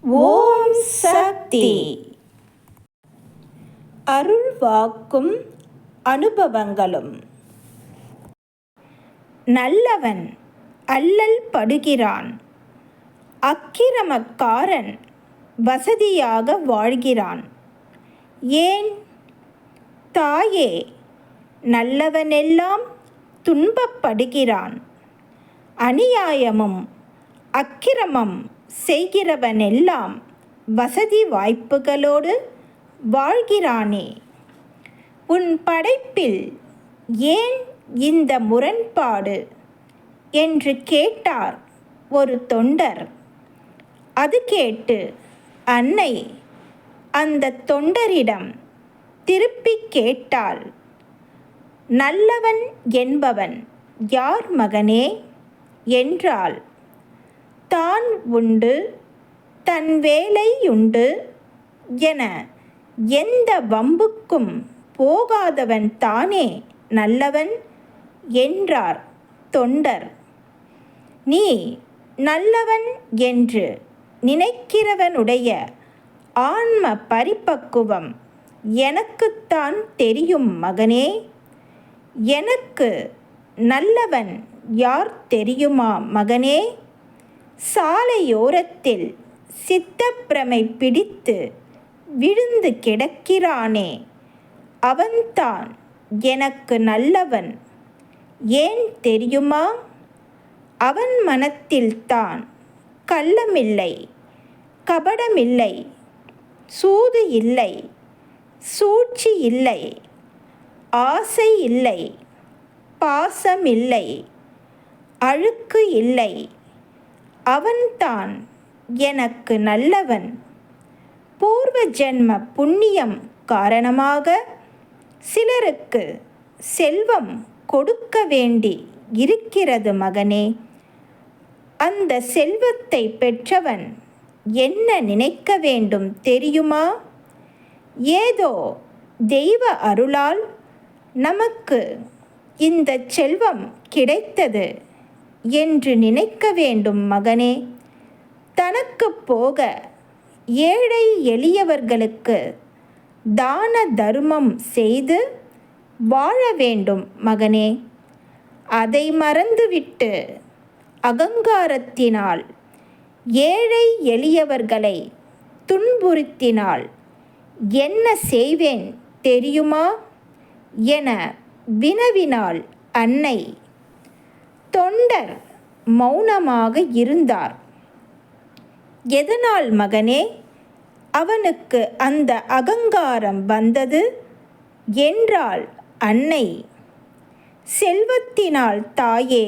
ஓம் சக்தி. அருள் வாக்கும் அனுபவங்களும். நல்லவன் அல்லல் படுகிறான், அக்கிரமக்காரன் வசதியாக வாழ்கிறான். ஏன் தாயே? நல்லவனெல்லாம் துன்பப்படுகிறான். அநியாயமும் அக்கிரமம் செய்கிறவனெல்லாம் வசதி வாய்ப்புகளோடு வாழ்கிறானே. உன் படைப்பில் ஏன் இந்த முரண்பாடு என்று கேட்டார் ஒரு தொண்டர். அது கேட்டு அன்னை அந்த தொண்டரிடம் திருப்பி கேட்டாள், நல்லவன் என்பவன் யார் மகனே என்றாள். தான் உண்டு தன் வேலையுண்டு என எந்த வம்புக்கும் போகாதவன் தானே நல்லவன் என்றார் தொண்டர். நீ நல்லவன் என்று நினைக்கிறவனுடைய ஆன்ம பரிபக்குவம் எனக்குத்தான் தெரியும் மகனே. எனக்கு நல்லவன் யார் தெரியுமா மகனே? சாலையோரத்தில் சித்தப்பிரமை பிடித்து விழுந்து கிடக்கிறானே, அவன்தான் எனக்கு நல்லவன். ஏன் தெரியுமா? அவன் மனத்தில்தான் கள்ளமில்லை, கபடமில்லை, சூது இல்லை, சூழ்ச்சி இல்லை, ஆசை இல்லை, பாசமில்லை, அழுக்கு இல்லை. அவன்தான் எனக்கு நல்லவன். பூர்வ ஜென்ம புண்ணியம் காரணமாக சிலருக்கு செல்வம் கொடுக்க வேண்டி இருக்கிறது மகனே. அந்த செல்வத்தை பெற்றவன் என்ன நினைக்க வேண்டும் தெரியுமா? ஏதோ தெய்வ அருளால் நமக்கு இந்த செல்வம் கிடைத்தது என்று நினைக்க வேண்டும் மகனே. தனக்கு போக ஏழை எளியவர்களுக்கு தான தர்மம் செய்து வாழ வேண்டும் மகனே. அதை மறந்துவிட்டு அகங்காரத்தினால் ஏழை எளியவர்களை துன்புறுத்தினால் என்ன செய்வேன் தெரியுமா என வினவினாள் அன்னை. தொண்டர் மௌனமாக இருந்தார். எதனால் மகனே அவனுக்கு அந்த அகங்காரம் வந்தது என்றாள் அன்னை. செல்வத்தினால் தாயே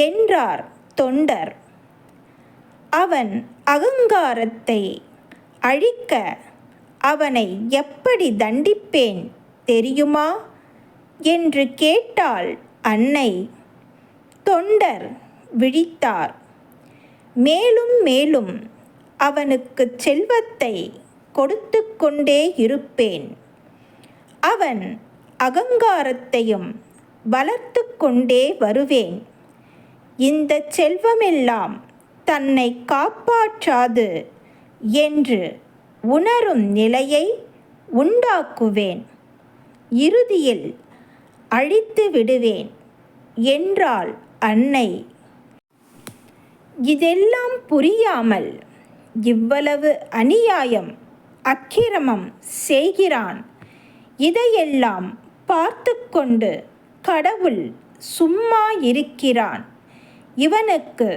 என்றார் தொண்டர். அவன் அகங்காரத்தை அழிக்க அவனை எப்படி தண்டிப்பேன் தெரியுமா என்று கேட்டாள் அன்னை. தொண்டர் விழித்தார். மேலும் மேலும் அவனுக்கு செல்வத்தை கொடுத்து கொண்டே இருப்பேன். அவன் அகங்காரத்தையும் வளர்த்து கொண்டே வருவேன். இந்த செல்வமெல்லாம் தன்னை காப்பாற்றாது என்று உணரும் நிலையை உண்டாக்குவேன். இறுதியில் அழித்து விடுவேன் என்றாள் அன்னை. இதெல்லாம் புரியாமல் இவ்வளவு அநியாயம் அக்கிரமம் செய்கிறான். இதையெல்லாம் பார்த்து கொண்டு கடவுள் சும்மா இருக்கிறான். இவனுக்கு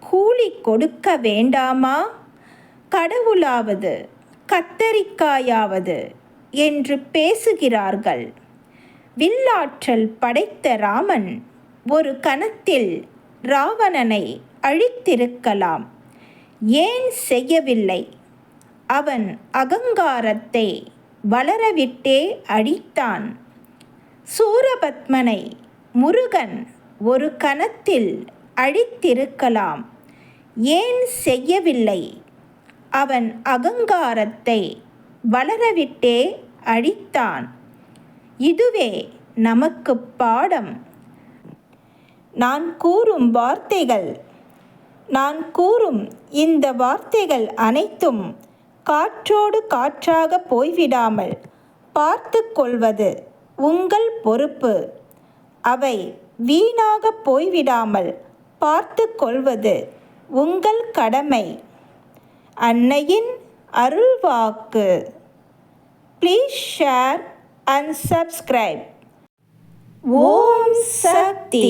கூலி கொடுக்க வேண்டாமா? கடவுளாவது கத்தரிக்காயாவது என்று பேசுகிறார்கள். வில்லாற்றல் படைத்த ராமன் ஒரு கணத்தில் ராவணனை அழித்திருக்கலாம். ஏன் செய்யவில்லை? அவன் அகங்காரத்தை வளரவிட்டே அழித்தான். சூரபத்மனை முருகன் ஒரு கணத்தில் அழித்திருக்கலாம். ஏன் செய்யவில்லை? அவன் அகங்காரத்தை வளரவிட்டே அழித்தான். இதுவே நமக்கு பாடம். நான் கூறும் வார்த்தைகள் நான் கூறும் இந்த வார்த்தைகள் அனைத்தும் காற்றோடு காற்றாக போய்விடாமல் பார்த்து கொள்வது உங்கள் பொறுப்பு. அவை வீணாக போய்விடாமல் பார்த்து கொள்வது உங்கள் கடமை. அன்னையின் அருள்வாக்கு. Please share and subscribe. Om Sakthi.